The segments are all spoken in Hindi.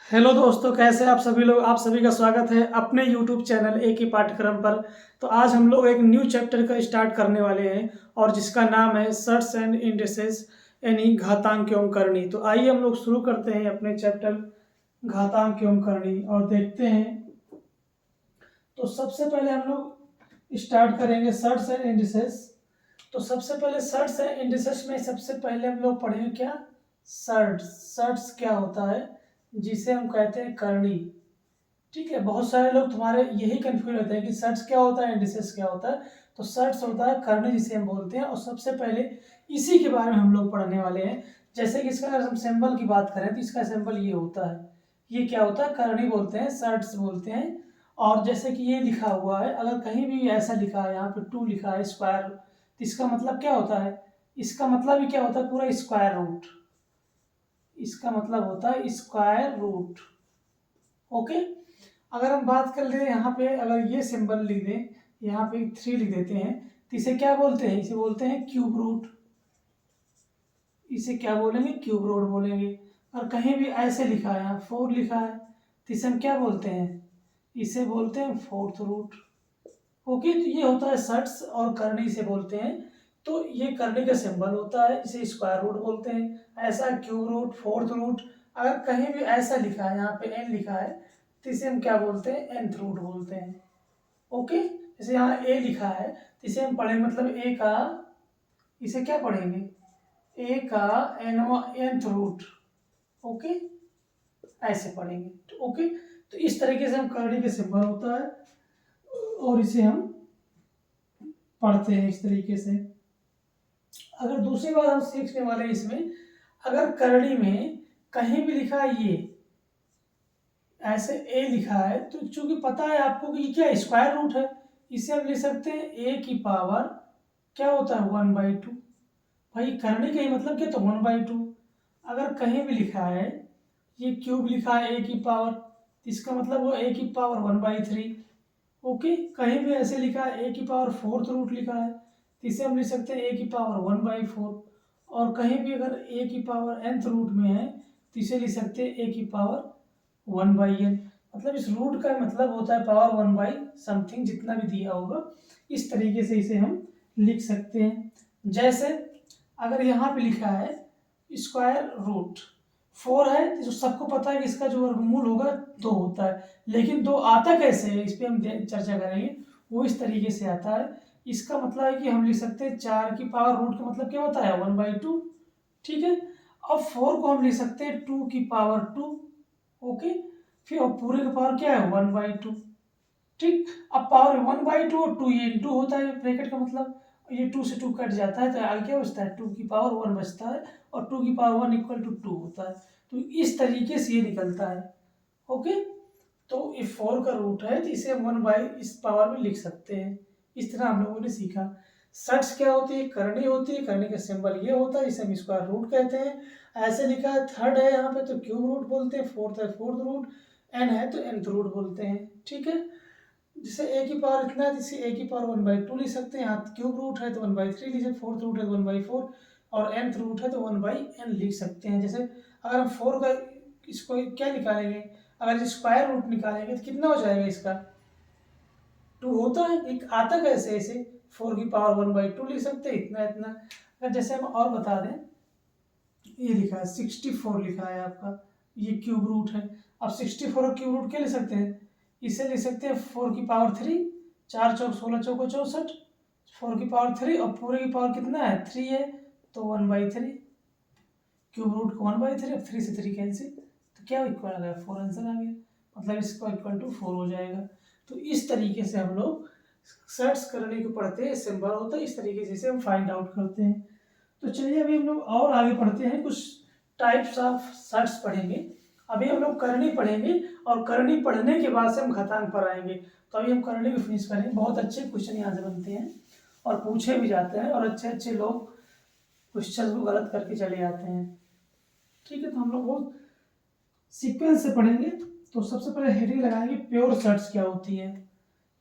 हेलो दोस्तों, कैसे आप सभी लोग। आप सभी का स्वागत है अपने यूट्यूब चैनल एक ही पाठ्यक्रम पर। तो आज हम लोग एक न्यू चैप्टर का स्टार्ट करने वाले हैं और जिसका नाम है सर्ट्स एंड इंडिसेस यानी घातांक एवं करणी। तो आइए हम लोग शुरू करते हैं अपने चैप्टर घातांक एवं करणी और देखते हैं। तो सबसे पहले हम लोग स्टार्ट करेंगे सर्ट्स एंड इंडिसेस। तो सबसे पहले सर्ट्स एंड इंडिसेस में सबसे पहले हम लोग पढ़ेंगे क्या सर्ट्स। सर्ट्स क्या होता है, जिसे हम कहते हैं करणी। ठीक है, बहुत सारे लोग तुम्हारे यही कंफ्यूज होते हैं कि सर्ट्स क्या होता है, इंडिसेस क्या होता है। तो सर्ट्स होता है करणी जिसे हम बोलते हैं, और सबसे पहले इसी के बारे में हम लोग पढ़ने वाले हैं। जैसे कि इसका अगर हम सिंबल की बात करें तो इसका सिंबल ये होता है। ये क्या होता है, करणी बोलते हैं, सर्ट्स बोलते हैं। और जैसे कि ये लिखा हुआ है, अगर कहीं भी ऐसा लिखा है, यहाँ पे 2 लिखा है स्क्वायर, तो इसका मतलब क्या होता है, इसका मतलब ही क्या होता है, पूरा स्क्वायर रूट। इसका मतलब होता है स्क्वायर रूट। ओके। अगर हम बात कर ले यहाँ पे, अगर ये सिंबल लिख दें, यहाँ पे 3 लिख देते हैं, तो इसे क्या बोलते हैं, इसे बोलते हैं क्यूब रूट। इसे क्या बोलेंगे, क्यूब रूट बोलेंगे। और कहीं भी ऐसे लिखा है, यहाँ 4 लिखा है, तो इसे हम क्या बोलते हैं, इसे बोलते हैं फोर्थ रूट। ओके, तो ये होता है सर्ट्स और करनी से बोलते हैं। तो ये करनी का सिंबल होता है, इसे स्क्वायर रूट बोलते हैं। ऐसा क्यूब रूट, फोर्थ रूट। अगर कहीं भी ऐसा लिखा है, यहाँ पे एन लिखा है, तो इसे हम क्या बोलते हैं, एनथ रूट बोलते हैं। ओके, जैसे यहाँ ए लिखा है, तो इसे हम पढ़ेंगे मतलब ए का, इसे क्या पढ़ेंगे, ए का एनथ रूट। ओके, ऐसे पढ़ेंगे। ओके, तो इस तरीके से हम करनी के सिंबल होता है और इसे हम पढ़ते हैं इस तरीके से। अगर दूसरी बात हम सीखने वाले हैं इसमें, अगर करणी में कहीं भी लिखा है ये ऐसे ए लिखा है, तो चूंकि पता है आपको कि ये क्या स्क्वायर रूट है, इसे हम लिख सकते हैं ए की पावर क्या होता है 1/2। भाई करणी का ही मतलब क्या, तो 1/2। अगर कहीं भी लिखा है ये क्यूब लिखा है ए की पावर, इसका मतलब वो ए की पावर 1/3। ओके, कहीं भी ऐसे लिखा है ए की पावर फोर्थ रूट लिखा है, तो इसे हम लिख सकते हैं ए की पावर 1/4। और कहीं भी अगर ए की पावर nth रूट में है, तो इसे लिख सकते हैं ए की पावर 1/n। मतलब इस रूट का मतलब होता है पावर 1/समथिंग, जितना भी दिया होगा। इस तरीके से इसे हम लिख सकते हैं। जैसे अगर यहाँ पे लिखा है स्क्वायर रूट 4 है, तो सबको पता है कि इसका जो वर्गमूल होगा 2 होता है। लेकिन 2 आता कैसे है, इस पर हम चर्चा करेंगे। वो इस तरीके से आता है, इसका मतलब है कि हम लिख सकते हैं 4 की पावर रूट का मतलब क्या होता है 1/2। ठीक है, अब 4 को हम लिख सकते हैं 2 की पावर 2। ओके, फिर अब पूरे का पावर क्या है 1/2। ठीक, अब पावर 1/2 और 2 ये इंटू होता है ब्रैकेट का मतलब, ये 2 से 2 कट जाता है, तो आगे क्या बचता है 2 की पावर 1 बचता है, और 2 की पावर 1 इक्वल टू 2 होता है। तो इस तरीके से ये निकलता है। ओके, तो ये 4 का रूट है, तो इसे हम 1 इस पावर में लिख सकते हैं। इस तरह हम लोगों ने सीखा। सर्ट्स क्या होती है, करनी होती है, करनी का सिंबल ये होता है, इसे हम स्क्वायर रूट कहते हैं। ऐसे लिखा है, थर्ड है यहाँ पे तो क्यूब रूट बोलते हैं, फोर्थ है फोर्थ रूट, एन है तो nth रूट बोलते हैं। ठीक है, जिसे ए की पावर इतना है, जिसे ए की पावर 1/2 लिख सकते हैं। यहाँ क्यूब रूट है तो 1/3 लीजिए, फोर्थ रूट है तो 1/4, और nth रूट है तो 1/n लिख सकते हैं। जैसे अगर हम 4 का इसको क्या निकालेंगे, अगर स्क्वायर रूट निकालेंगे तो कितना हो जाएगा, इसका 2 होता है। एक आता कैसे इसे, 4 की पावर 1/2 लिख सकते हैं, इतना इतना। अगर जैसे हम और बता दें, ये लिखा है 64 लिखा है आपका, ये क्यूब रूट है। अब 64 और क्यूब रूट क्या लिख सकते हैं, इसे लिख सकते हैं 4 की पावर 3, 4 चौक 16 चौको 64, 4 की पावर 3 और पूरे की पावर कितना है 3 है, तो 1/3। क्यूब रूट को 1/3, अब 3 से 3 कैंसिल, तो क्या इक्वल आ गया 4, आंसर आ गया। मतलब इसका इक्वल टू 4 हो जाएगा। तो इस तरीके से हम लोग सर्च करने को पढ़ते हैं, सिंबल होता है, इस तरीके से इसे हम फाइंड आउट करते हैं। तो चलिए अभी हम लोग और आगे पढ़ते हैं, कुछ टाइप्स ऑफ सर्ट्स पढ़ेंगे। अभी हम लोग करनी पढ़ेंगे, और करनी पढ़ने के बाद से हम घातांक पर आएंगे। तो अभी हम करनी को फिनिश करेंगे। बहुत अच्छे क्वेश्चन यहाँ से बनते हैं और पूछे भी जाते हैं, और अच्छे अच्छे लोग क्वेश्चन को गलत करके चले जाते हैं। ठीक है, तो हम लोग बहुत सीक्वेंस से पढ़ेंगे। तो सबसे पहले हेडिंग लगाएंगे प्योर सर्ट्स क्या होती है।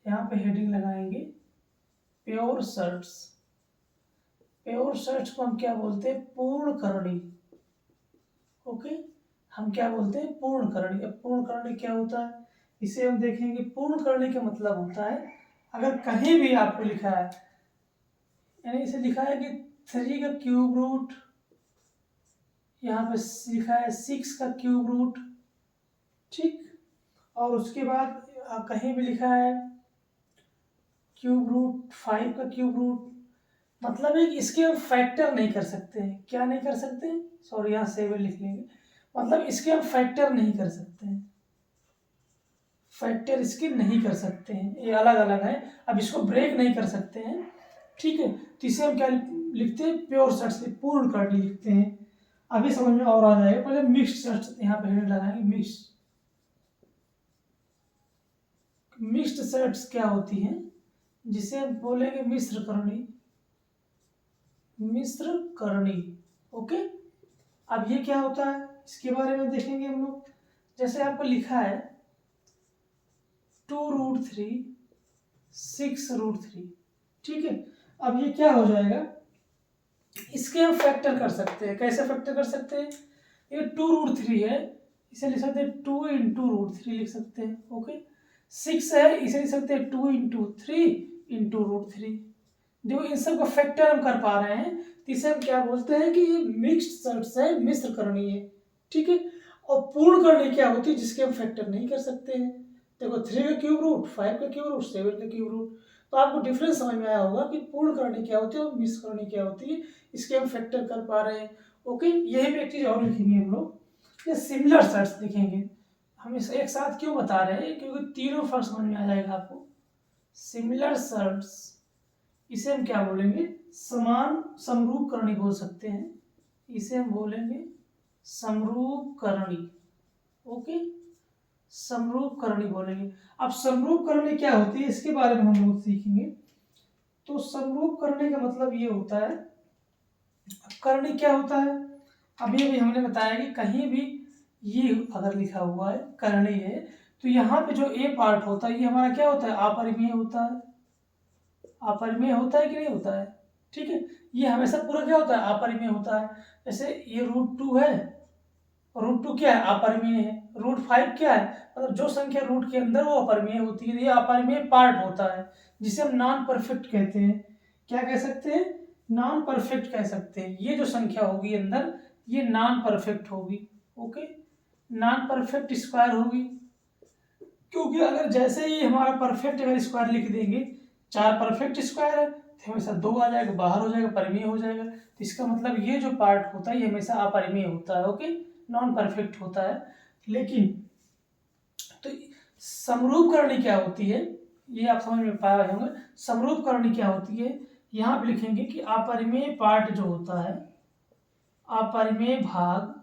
यहाँ पे हेडिंग लगाएंगे प्योर सर्ट्स। प्योर सर्ट्स को हम क्या बोलते हैं, पूर्ण करनी। ओके, हम क्या बोलते हैं, पूर्णकर्णी। अब पूर्णकर्णी क्या होता है, इसे हम देखेंगे। पूर्णकर्णी का मतलब होता है, अगर कहीं भी आपको लिखा है, यानी इसे लिखा है कि 3 का क्यूब रूट, यहाँ पे लिखा है 6 का क्यूब रूट, ठीक, और उसके बाद कहीं भी लिखा है क्यूब रूट 5 का क्यूब रूट, मतलब है कि इसके हम फैक्टर नहीं कर सकते हैं। क्या नहीं कर सकते, सॉरी यहाँ 7 लिख लेंगे, मतलब इसके हम फैक्टर नहीं कर सकते हैं, फैक्टर इसके नहीं कर सकते हैं, ये अलग अलग है। अब इसको ब्रेक नहीं कर सकते हैं, ठीक है, तो इसे हम क्या लिखते हैं, प्योर सेट से पूर्णकर्णी लिखते हैं। अभी समझ में और आ जाएगा। पहले मिक्स्ड सेट्स यहाँ पे हेड लगाएंगे। मिक्स्ड सेट्स क्या होती हैं, जिसे हम बोलेंगे मिश्र करणी, मिश्र करणी, ओके। अब ये क्या होता है, इसके बारे में देखेंगे हम लोग। जैसे आपको लिखा है 2√3 6√3, ठीक है। अब ये क्या हो जाएगा, इसके हम फैक्टर कर सकते हैं। कैसे फैक्टर कर सकते हैं, ये 2√3 है, इसे लिख सकते हैं 2 इंटू रूट थ्री लिख सकते हैं, ओके। 6 है, इसे लिख सकते हैं 2 इंटू 3 इंटू √3। देखो इन सब का फैक्टर हम कर पा रहे हैं, तो इसे हम क्या बोलते हैं कि ये मिक्स्ड सेट्स है, मिश्र करणी है, ठीक है। और पूर्ण करणी क्या होती है, जिसके हम फैक्टर नहीं कर सकते हैं। देखो 3 का क्यूब रूट, 5 का क्यूब रूट, 7 का क्यूब रूट, तो आपको डिफरेंस समझ में आया होगा कि पूर्ण करणी क्या होती है और मिश्र करणी क्या होती है, इसके हम फैक्टर कर पा रहे हैं, ओके। यही पे एक चीज और लिखेंगे हम लोग, ये सिमिलर सेट्स लिखेंगे। हम इसे एक साथ क्यों बता रहे हैं, क्योंकि तीनों फर्क समझ में आ जाएगा आपको। सिमिलर सेट्स, इसे हम क्या बोलेंगे, समान समरूप करणी बोल सकते हैं, इसे हम बोलेंगे समरूप करणी, ओके, समरूप करणी बोलेंगे। अब समरूप करणी क्या होती है, इसके बारे में हम लोग सीखेंगे। तो समरूप करणी का मतलब ये होता है, करणी क्या होता है, अभी अभी हमने बताया कि कहीं भी ये अगर लिखा हुआ है करणी है, तो यहाँ पे जो ए पार्ट होता है ये हमारा क्या होता है, अपरिमेय होता है। अपरिमेय होता है कि नहीं होता है, ठीक है। ये हमेशा पूरा क्या होता है, अपरिमेय होता है। जैसे ये √2 है, √2 क्या है, अपरिमेय है। √5 क्या है, मतलब जो संख्या रूट के अंदर वो अपरिमेय होती है, ये अपरिमेय पार्ट होता है, जिसे हम नॉन परफेक्ट कहते हैं। क्या कह सकते हैं, नॉन परफेक्ट कह सकते हैं। ये जो संख्या होगी अंदर, ये नॉन परफेक्ट होगी, ओके, नॉन परफेक्ट स्क्वायर होगी। क्योंकि अगर जैसे ही हमारा परफेक्ट अगर स्क्वायर लिख देंगे, 4 परफेक्ट स्क्वायर है तो हमेशा 2 आ जाएगा, बाहर हो जाएगा, परिमेय हो जाएगा। तो इसका मतलब ये जो पार्ट होता है ये हमेशा अपरिमेय होता है, ओके, नॉन परफेक्ट होता है। लेकिन तो समरूप करणी क्या होती है, ये आप समझ में पाए होंगे। समरूप करणी क्या होती है, यहाँ पे लिखेंगे कि अपरिमेय पार्ट जो होता है, अपरिमेय भाग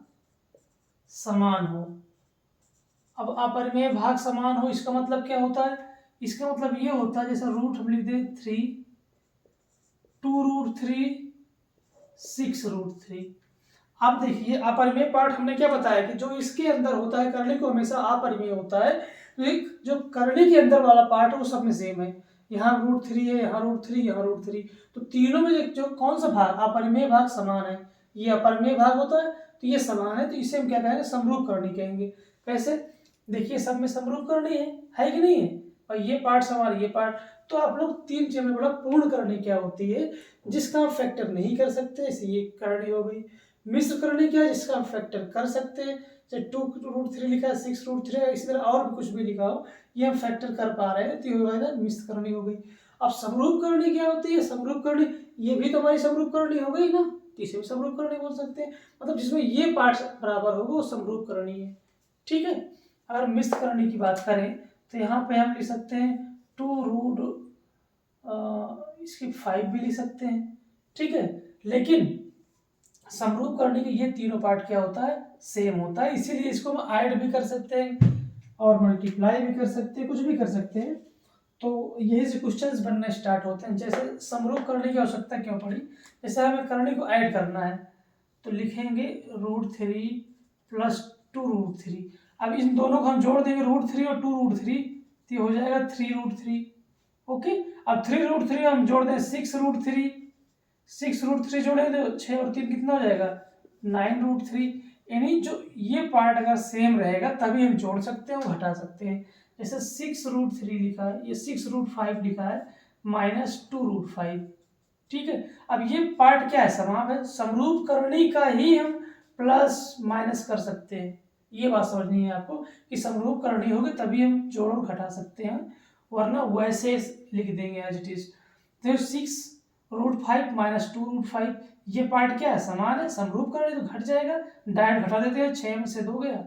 समान हो। अब अपरिमेय भाग समान हो, इसका मतलब क्या होता है, इसका मतलब ये होता है, जैसे रूट हम लिख दें 3, 2√3, 6√3। अब देखिए अपरिमेय पार्ट हमने क्या बताया कि जो इसके अंदर होता है करणी को हमेशा अपरिमेय होता है, तो एक जो करणी के अंदर वाला पार्ट है वो सब में सेम है। यहाँ √3 है, यहाँ √3, यहाँ √3, तो तीनों में जो कौन सा भाग, अपरिमेय भाग समान है, ये अपरिमेय भाग होता है, तो ये समान है, तो इसे हम क्या कहेंगे, समरूप करणी कहेंगे। कैसे, देखिए सब में समरूप करणी है कि नहीं है, और ये पार्ट समान, ये पार्ट। तो आप लोग 3 चीज में बोला पूर्ण करणी क्या होती है, जिसका आप फैक्टर नहीं कर सकते, इसे ये करणी हो गई। मिश्र करणी क्या है, जिसका हम फैक्टर कर सकते हैं, चाहे 2√3 लिखा है, 6√3 है, इसी तरह और भी कुछ भी लिखा हो, ये हम फैक्टर कर पा रहे हैं, तो ये हो गया मिश्र करणी हो गई। अब समरूप करणी क्या होती है, समरूप करणी ये भी तो हमारी समरूप करणी हो गई ना, तो इसे भी समरूप करणी बोल सकते हैं, मतलब जिसमें ये पार्ट बराबर होगा वो समरूप करणी है, ठीक है। अगर मिश्र करणी की बात करें तो यहाँ पे हम लिख सकते हैं 2 इसकी 5 भी लिख सकते हैं, ठीक है। लेकिन समरूप करने के ये तीनों पार्ट क्या होता है, सेम होता है, इसीलिए इसको हम ऐड भी कर सकते हैं और मल्टीप्लाई भी कर सकते हैं, कुछ भी कर सकते हैं। तो यही से क्वेश्चंस बनना स्टार्ट होते हैं। जैसे समरूप करने की आवश्यकता क्यों पड़ी, जैसे हमें करने को ऐड करना है, तो लिखेंगे √3 + 2√3। अब इन दोनों को हम जोड़ देंगे, √3 और 2√3, तो हो जाएगा 3√3, ओके। अब 3√3 हम जोड़ दें 6√3, 6√3 जोड़ेंगे तो 6 और 3 कितना हो जाएगा, 9√3। यानी जो ये पार्ट अगर सेम रहेगा तभी हम जोड़ सकते हैं और घटा सकते हैं। जैसे 6√3 लिखा है, ये 6√5 लिखा है, -2√5। ठीक है, अब ये पार्ट क्या है, समान है, समरूप करनी का ही हम प्लस माइनस कर सकते हैं। ये बात समझनी है आपको कि समरूप करनी होगी तभी हम जोड़ और घटा सकते हैं, वरना वैसे लिख देंगे एज इट इज। तो 6√5 -2√5, ये पार्ट क्या है, समान है, समरूप करनी तो घट जाएगा, डायरेक्ट घटा देते हैं, 6 में से 2 गया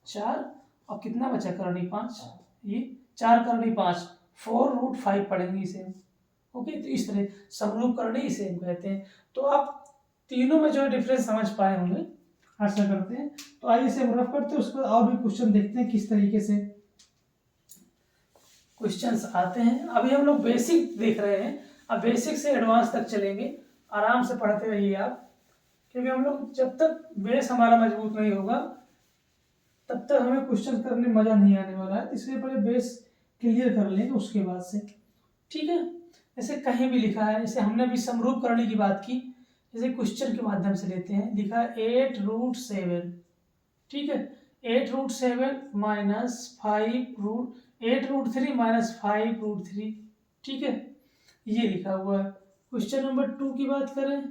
4, और कितना बचा करनी 5, ये 4 करनी 5, 4√5 पढ़ेंगे इसे। ओके, तो इस तरह समरूप करनी इसे हम कहते हैं। तो आप तीनों में जो डिफरेंस समझ पाए होंगे, आशा करते हैं। तो आइए इसे हम रफ करते हैं, उसके बाद और भी क्वेश्चन देखते हैं किस तरीके से क्वेश्चंस आते हैं। अभी हम लोग बेसिक देख रहे हैं, अब बेसिक से एडवांस तक चलेंगे, आराम से पढ़ते रहिए आप, क्योंकि हम लोग जब तक बेस हमारा मजबूत नहीं होगा तब तक हमें क्वेश्चन करने में मजा नहीं आने वाला है। इसलिए पहले बेस क्लियर कर लेंगे उसके बाद से, ठीक है। जैसे कहीं भी लिखा है, जैसे हमने भी समरूप करने की बात की, जैसे क्वेश्चन के माध्यम से लेते हैं, लिखा है 8√7, ठीक है, 8√7 -5√8√3 -5√3, ठीक है, ये लिखा हुआ है। क्वेश्चन नंबर 2 की बात करें,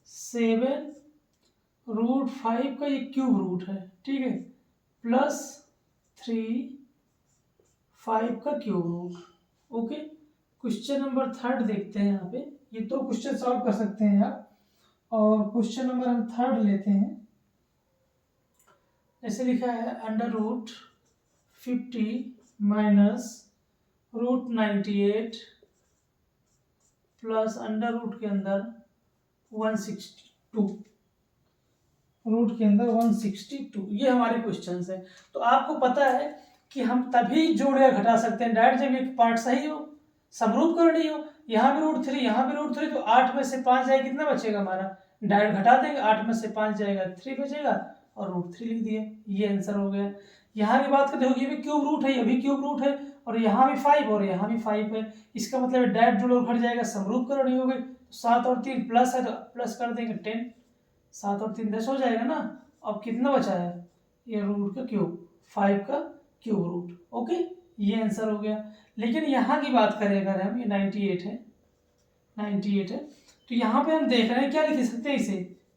7√5 का ये क्यूब रूट है, ठीक है, +3 5 का cube root. Okay, question number 3 देखते हैं। यहाँ पे ये 2 क्वेश्चन सॉल्व कर सकते हैं आप, और क्वेश्चन नंबर हम 3 लेते हैं। जैसे लिखा है √50 -√98 प्लस अंडर रूट के अंदर 162, रूट के अंदर 162, ये हमारे क्वेश्चन है। तो आपको पता है कि हम तभी जोड़ या घटा सकते हैं डायरेक्ट जब एक पार्ट सही हो, समरूप करनी हो। यहाँ भी √3, यहाँ भी √3, तो 8 में से 5 जाएगा, कितना बचेगा हमारा, डायरेक्ट घटा देंगे, 8 में से 5 जाएगा 3 बचेगा, और √3 लिख दिए, ये आंसर हो गया। यहाँ की बात करते हो, ये भी क्यूब रूट है, ये भी क्यूब रूट है, और यहाँ भी 5 और यहाँ भी 5 है, इसका मतलब डायरेक्ट जोड़ और घट जाएगा, समरूप करनी हो गई। 7 और 3 प्लस है तो प्लस कर देंगे 10, 7 और 3 10 हो जाएगा ना। अब कितना बचा है, ये रूट का क्यूब, 5 का क्यूब रूट। ओके, ये आंसर हो गया। लेकिन यहाँ की बात करें अगर हम, ये 98 है, 98 है, तो यहाँ पे हम देख रहे हैं क्या लिख सकते हैं,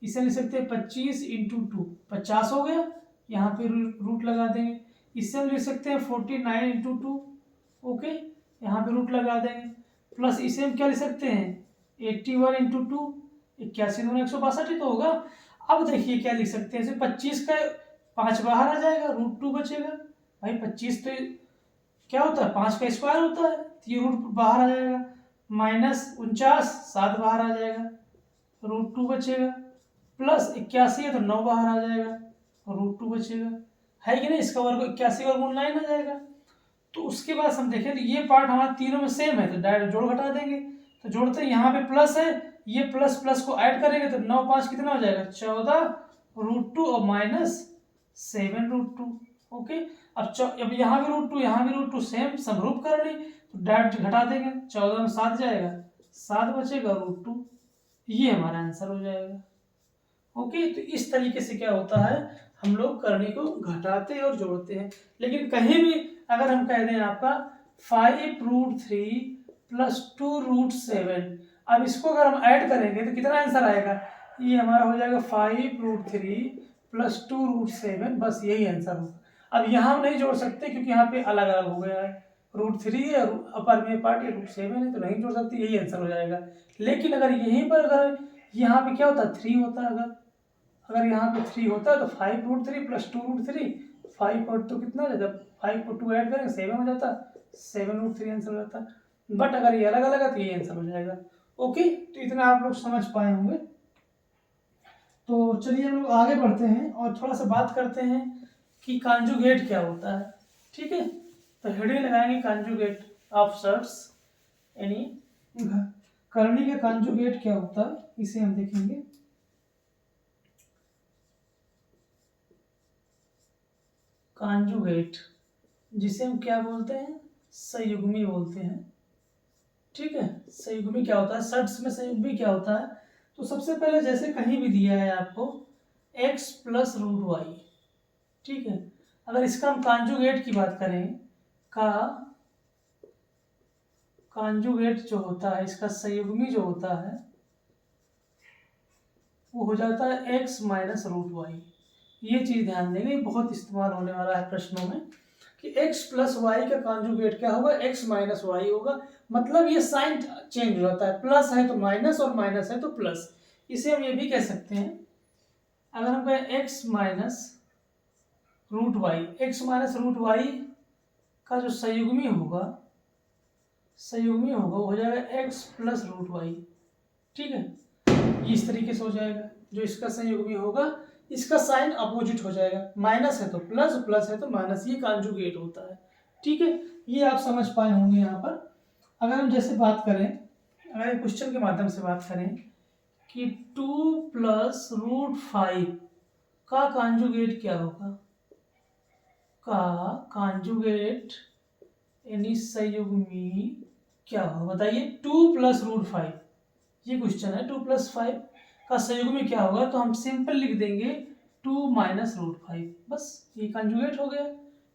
इसे लिख सकते हैं 25 × 2, 50 हो गया, यहाँ पे रूट लगा देंगे। इससे हम लिख सकते हैं 49 × 2, ओके, यहाँ पे रूट लगा देंगे। प्लस इसे हम क्या लिख सकते हैं 81 × 2, 81 दूनी 162 ही तो होगा। अब देखिए क्या लिख सकते हैं, इसे 25 का 5 बाहर आ जाएगा, √2 बचेगा। भाई 25 तो क्या होता है, 5 का स्क्वायर होता है, तो ये रूट बाहर आ जाएगा, -49, 7 बाहर आ जाएगा, √2 बचेगा, प्लस 81 है तो 9 बाहर आ जाएगा, √2 बचेगा, है कि नहीं। इसका वर्ग 81 और 9 आ जाएगा। तो उसके बाद हम देखें तो ये पार्ट हमारे तीनों में सेम है, तो डायरेक्ट जोड़ घटा देंगे। तो जोड़ते हैं, यहाँ पे प्लस है, ये प्लस प्लस को ऐड करेंगे तो 9 5 कितना हो जाएगा, 14 √2 और -7 √2। ओके, अब यहाँ भी √2, यहाँ भी √2, सेम समरूप करनी, तो डायरेक्ट घटा देंगे, 14 में 7 जाएगा, 7 बचेगा, √2, ये हमारा आंसर हो जाएगा। ओके, तो इस तरीके से क्या होता है, हम लोग करनी को घटाते हैं और जोड़ते हैं। लेकिन कहीं भी अगर हम कह दें आपका 5√3 + 2√7, अब इसको अगर हम ऐड करेंगे तो कितना आंसर आएगा, ये हमारा हो जाएगा 5√3 + 2√7, बस यही आंसर होगा। अब यहाँ हम नहीं जोड़ सकते क्योंकि यहाँ पे अलग अलग हो गया है, √3 है अपर में पार्ट, √7 है, तो नहीं जोड़ सकते, यही आंसर हो जाएगा। लेकिन अगर यहीं पर अगर यहाँ पे क्या होता है 3 होता है, अगर यहाँ पे 3 होता है तो 5√3 + 2√3, 5 और 2 कितना हो जाता, 5 और 2 ऐड करेंगे 7 हो जाता, 7√3 आंसर हो जाता। बट अगर ये अलग अलग है तो ये आंसर हो जाएगा। ओके, तो इतना आप लोग समझ पाए होंगे। तो चलिए हम लोग आगे बढ़ते हैं और थोड़ा सा बात करते हैं कि कॉन्जुगेट क्या होता है। ठीक है, तो हेडिंग लगाएंगे कॉन्जुगेट ऑफ शर्ट्स, यानी करनी का कॉन्जुगेट क्या होता है, इसे हम देखेंगे। कॉन्जुगेट, जिसे हम क्या बोलते हैं, संयुग्मी बोलते हैं। ठीक है, संयुग्मी क्या होता है, शर्ट्स में संयुग्मी क्या होता है। तो सबसे पहले जैसे कहीं भी दिया है आपको एक्स प्लस रूट वाई। ठीक है, अगर इसका हम कॉन्जुगेट की बात करें, का कॉन्जुगेट जो होता है, इसका संयुग्मी जो होता है वो हो जाता है एक्स माइनस रूट वाई। ये चीज़ ध्यान देंगे, बहुत इस्तेमाल होने वाला है प्रश्नों में कि x प्लस वाई का कॉन्जुगेट क्या होगा, x माइनस वाई होगा। मतलब ये साइन चेंज हो जाता है, प्लस है तो माइनस और माइनस है तो प्लस। इसे हम ये भी कह सकते हैं, अगर हम कहें x minus root Y, X minus root Y का जो संयुग्मी होगा वो हो जाएगा x प्लस रूट वाई। ठीक है, ये इस तरीके से हो जाएगा। जो इसका संयुग्मी होगा इसका साइन अपोजिट हो जाएगा, माइनस है तो प्लस, प्लस है तो माइनस, ये कॉन्जुगेट होता है। ठीक है, ये आप समझ पाए होंगे यहाँ पर। अगर हम जैसे बात करें, अगर एक क्वेश्चन के माध्यम से बात करें कि 2 प्लस रूट 5 का कॉन्जुगेट क्या होगा, का कॉन्जुगेट यानी संयुग्मी क्या होगा, बताइए। 2 प्लस रूट 5, ये क्वेश्चन है, 2 प्लस 5 का संयुग्मी क्या होगा, तो हम सिंपल लिख देंगे 2 माइनस रूट 5, बस ये कंजुगेट हो गया।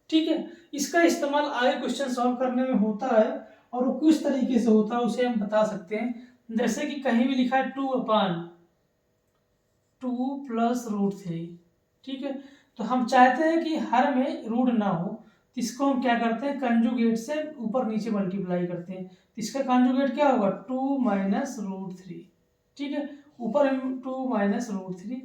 ठीक है, इसका इस्तेमाल आगे क्वेश्चन सॉल्व करने में होता है, और वो किस तरीके से होता है उसे हम बता सकते हैं। जैसे कि कहीं भी लिखा है 2 अपान 2 प्लस रूट 3। ठीक है, तो हम चाहते हैं कि हर में रूट ना हो, तो इसको हम क्या करते हैं, कंजुगेट से ऊपर नीचे मल्टीप्लाई करते हैं। तो इसका कंजुगेट क्या होगा, 2 माइनस रूट 3। ठीक है, ऊपर हम 2 माइनस रूट 3,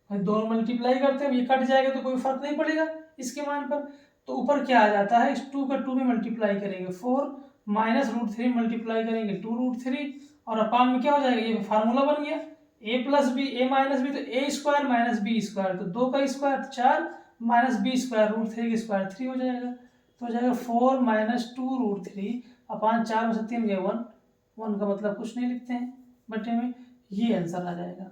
दोनों मल्टीप्लाई करते हैं, ये कट जाएगा तो कोई फर्क नहीं पड़ेगा इसके मान पर। तो ऊपर क्या आ जाता है, इस 2 का 2 में मल्टीप्लाई करेंगे 4, माइनस रूट 3 मल्टीप्लाई करेंगे 2 रूट 3, और अपान में क्या हो जाएगा, ये फार्मूला बन गया A plus B, A minus B तो A square minus B square, तो 2 का square 4 minus B square root 3 का स्क्वायर 3 हो जाएगा। तो हो जाएगा 4 माइनस 2 रूट 3 अपान 4 में से 3 गए 1, 1 का मतलब कुछ नहीं लिखते हैं बटे में, ये आंसर आ जाएगा।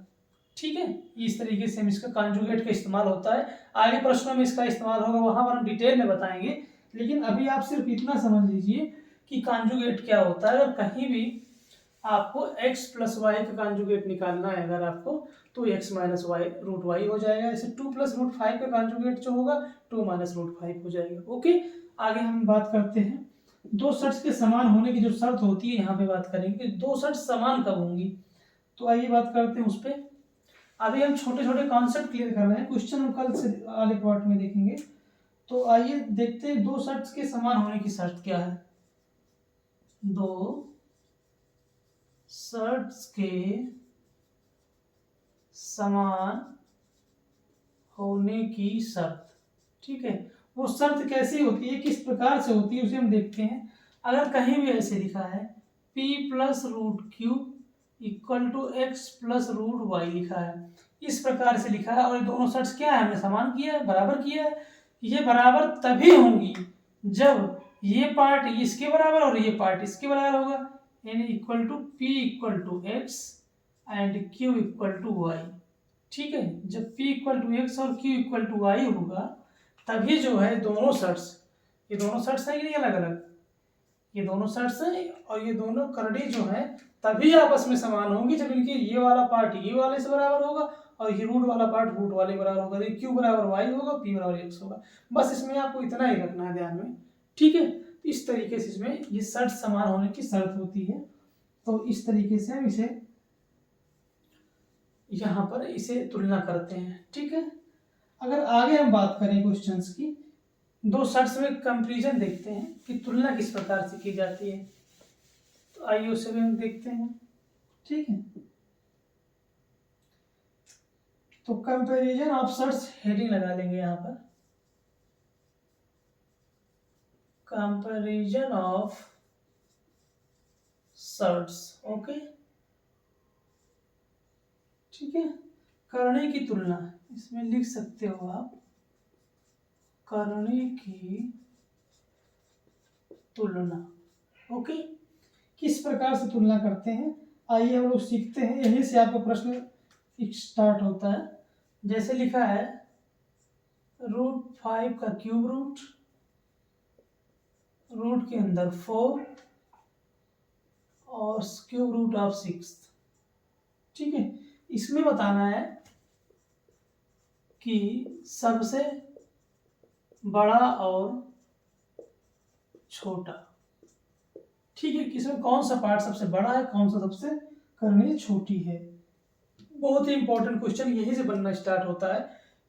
ठीक है, इस तरीके से हम इसका कॉन्जुगेट का इस्तेमाल होता है। आगे प्रश्नों में इसका इस्तेमाल होगा, वहां पर हम डिटेल में बताएंगे, लेकिन अभी आप सिर्फ इतना समझ लीजिए कि कॉन्जुगेट क्या होता है। अगर कहीं भी आपको x प्लस वाई का कॉन्जुगेट निकालना है अगर आपको, तो x minus Y root Y हो जाएगा। ऐसे 2 प्लस रूट 5 का कॉन्जुगेट जो होगा 2 माइनस रूट 5 हो जाएगा। ओके, आगे हम बात करते हैं दो सेट्स के समान होने की जो शर्त होती है, यहाँ पे बात करेंगे कि दो सेट्स समान कब होंगी। तो आइए बात करते हैं उस पर। अभी हम छोटे छोटे कॉन्सेप्ट क्लियर कर रहे हैं, क्वेश्चन हम कल से वाले पार्ट में देखेंगे। तो आइए देखते हैं दो सेट्स के समान होने की शर्त क्या है। दो सेट्स के समान होने की शर्त। ठीक है, वो शर्त कैसी होती है, किस प्रकार से होती है, उसे हम देखते हैं। अगर कहीं भी ऐसे लिखा है p plus root cube equal to X plus root Y लिखा है, इस प्रकार से लिखा है, और ये दोनों शर्ट्स क्या है, हमने समान किया है, बराबर किया है। ये बराबर तभी होंगी जब ये पार्ट इसके बराबर और ये पार्ट इसके बराबर होगा, यानी equal to p equal to X and q equal to Y. ठीक है, जब p इक्वल टू एक्स और q इक्वल टू वाई होगा, तभी जो है दोनों शर्ट्स, ये दोनों शर्ट्स हैं कि नहीं अलग अलग, ये दोनों शर्ट्स हैं और ये दोनों करड़ी जो है तभी आपस में समान होंगी जब इनके ये वाला पार्ट ये वाले से बराबर होगा और ये रूट वाला पार्ट रूट वाले बराबर होगा। ये क्यू बराबर वाई होगा, पी बराबर एक्स होगा। बस इसमें आपको इतना ही रखना है ध्यान में। ठीक है, इस तरीके से इसमें ये शर्त समान होने की शर्त होती है। तो इस तरीके से हम इसे यहाँ पर इसे तुलना करते हैं। ठीक है, अगर आगे हम बात करें क्वेश्चंस की, दो शर्ट्स में कंपैरिजन देखते हैं कि तुलना किस प्रकार से की जाती है। तो आइए उसे भी हम देखते हैं। ठीक है, तो कंपैरिजन ऑफ शर्ट्स हेडिंग लगा लेंगे यहाँ पर, कंपैरिजन ऑफ शर्ट्स। ओके, ठीक है, करने की तुलना इसमें लिख सकते हो आप, करने की तुलना। ओके, किस प्रकार से तुलना करते हैं आइए हम लोग सीखते हैं, यहीं से आपका प्रश्न स्टार्ट होता है। जैसे लिखा है रूट 5 का क्यूब रूट, रूट के अंदर 4 और क्यूब रूट ऑफ 6। ठीक है, इसमें बताना है कि सबसे बड़ा और छोटा। ठीक है, इसमें कौन सा पार्ट सबसे बड़ा है, कौन सा सबसे करनी छोटी है। बहुत ही इंपॉर्टेंट क्वेश्चन यही से बनना स्टार्ट होता है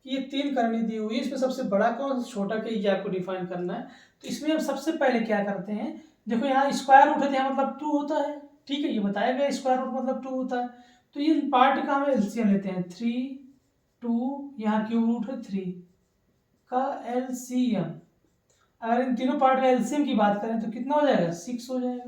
कि ये 3 करनी दी हुई है, इसमें सबसे बड़ा कौन सा छोटा क्या, ये आपको डिफाइन करना है। तो इसमें हम सबसे पहले क्या करते हैं, देखो यहाँ स्क्वायर रूट है, यहाँ मतलब 2 होता है। ठीक है, ये बताया गया स्क्वायर रूट मतलब 2 होता है। तो ये पार्ट का हम एलसीएम लेते हैं, 3 2, यहाँ क्यूब रूट है 3 का एलसीएम। अगर इन तीनों पार्ट का एलसीएम की बात करें तो कितना हो जाएगा, 6 हो जाएगा।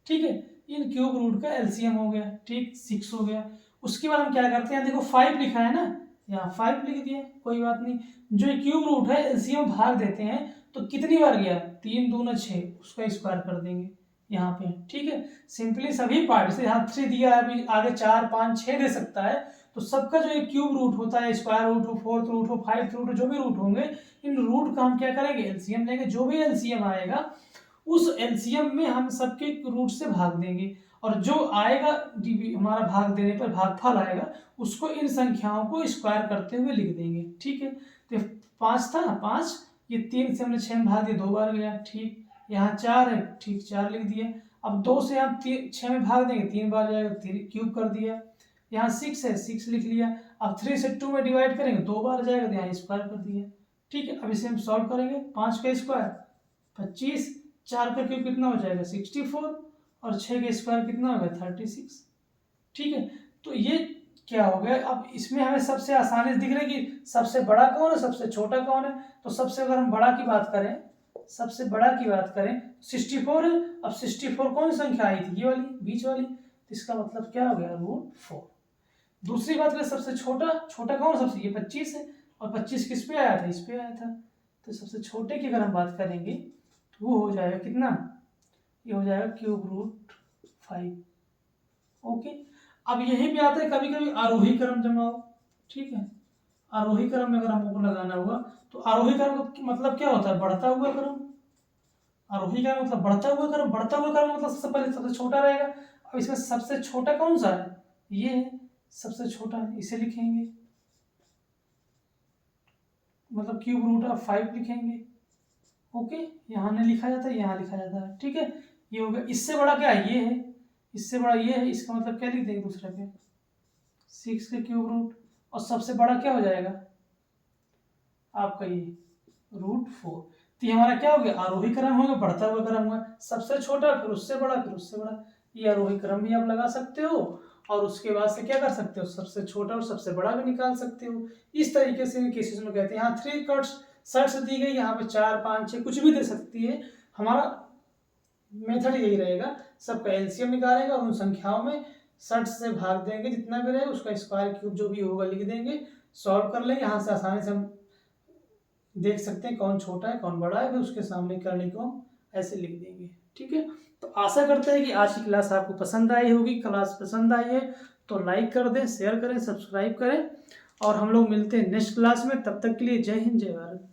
ठीक है, इन क्यूब रूट का एलसीएम हो गया, ठीक 6 हो गया। उसके बाद हम क्या करते हैं, देखो 5 लिखा है ना, यहाँ 5 लिख दिया, कोई बात नहीं। जो क्यूब रूट है एलसीएम भाग देते हैं तो कितनी बार गया, 3 दूना 6, उसका स्क्वायर कर देंगे यहाँ पे। ठीक है, सिंपली सभी पार्ट से, यहाँ 3 दिया है, अभी आगे 4 5 6 दे सकता है। तो सबका जो एक क्यूब रूट होता है, स्क्वायर रूट हो, फोर्थ रूट हो, 5th रूट हो, जो भी रूट होंगे, इन रूट का हम क्या करेंगे, एलसीएम लेंगे। जो भी एलसीएम आएगा उस एलसीएम में हम सबके रूट से भाग देंगे, और जो आएगा हमारा भाग देने पर भागफल आएगा, उसको इन संख्याओं को स्क्वायर करते हुए लिख देंगे। ठीक है, तो 5 था, 5, ये 3 से हमने 6 में भाग दिया, 2 बार गया। ठीक, यहाँ 4 है, ठीक 4 लिख दिया। अब 2 से हम 6 में भाग देंगे, 3 बार जाएगा, 3 क्यूब कर दिया। यहाँ 6 है, 6 लिख लिया। अब 3 से 2 में डिवाइड करेंगे, 2 बार जाएगा, तो यहाँ स्क्वायर कर दिया। ठीक है, अब इसे हम सॉल्व करेंगे, 5 का स्क्वायर 25, 4 का क्यूब कितना हो जाएगा 64, और 6 का स्क्वायर कितना होगा 36। ठीक है, तो ये क्या हो गया, अब इसमें हमें सबसे आसानी से दिख रहा है कि सबसे बड़ा कौन है, सबसे छोटा कौन है। तो सबसे अगर हम बड़ा की बात करें, सबसे बड़ा की बात करें 64 है। अब 64 कौन सी संख्या आई थी, ये वाली बीच वाली, तो इसका मतलब क्या हो गया, √4। दूसरी बात करें सबसे छोटा, छोटा कौन सबसे, ये 25 है, और 25 किस पे आया था, इस पे आया था। तो सबसे छोटे की अगर हम बात करेंगे तो वो हो जाएगा कितना, ये हो जाएगा √5। ओके, अब यहीं पे आता है कभी कभी आरोही क्रम जमाओ। ठीक है, आरोही क्रम में अगर हमको लगाना हुआ तो आरोही क्रम का मतलब क्या होता है, बढ़ता हुआ क्रम। आरोही क्रम मतलब बढ़ता हुआ क्रम, बढ़ता हुआ क्रम मतलब सबसे पहले सबसे छोटा रहेगा। अब इसमें सबसे छोटा कौन सा है, ये है सबसे छोटा, इसे लिखेंगे, मतलब √5 लिखेंगे। ओके, यहाँ नहीं लिखा जाता है, यहाँ लिखा जाता है। ठीक है, ये हो गया। इससे बड़ा क्या है, ये है, इससे बड़ा ये है, इसका मतलब क्या लिख देंगे दूसरे पे, 6 का क्यूब रूट, और सबसे बड़ा क्या हो जाएगा आपका ये √4। तो ये हमारा क्या हो गया, आरोही क्रम हो गया, बढ़ता हुआ क्रम हुआ, सबसे छोटा फिर उससे बड़ा फिर उससे बड़ा। ये आरोही क्रम भी आप लगा सकते हो, और उसके बाद से क्या कर सकते हो, सबसे छोटा और सबसे बड़ा भी निकाल सकते हो। इस तरीके से इन केसेस में कहते हैं। यहाँ 3 कट्स शर्ट्स दी गई, यहाँ पे 4 5 6 कुछ भी दे सकती है। हमारा मेथड यही रहेगा, सबका एलसीएम निकालेंगे और उन संख्याओं में शर्ट से भाग देंगे, जितना भी रहेगा उसका स्क्वायर क्यूब जो भी होगा लिख देंगे, सॉल्व कर लेंगे। यहाँ से आसानी से हम देख सकते हैं कौन छोटा है कौन बड़ा है, फिर उसके सामने करने को ऐसे लिख देंगे। ठीक है, तो आशा करते हैं कि आज की क्लास आपको पसंद आई होगी। क्लास पसंद आई है तो लाइक कर दें, शेयर करें, सब्सक्राइब करें, और हम लोग मिलते हैं नेक्स्ट क्लास में। तब तक के लिए जय हिंद, जय भारत।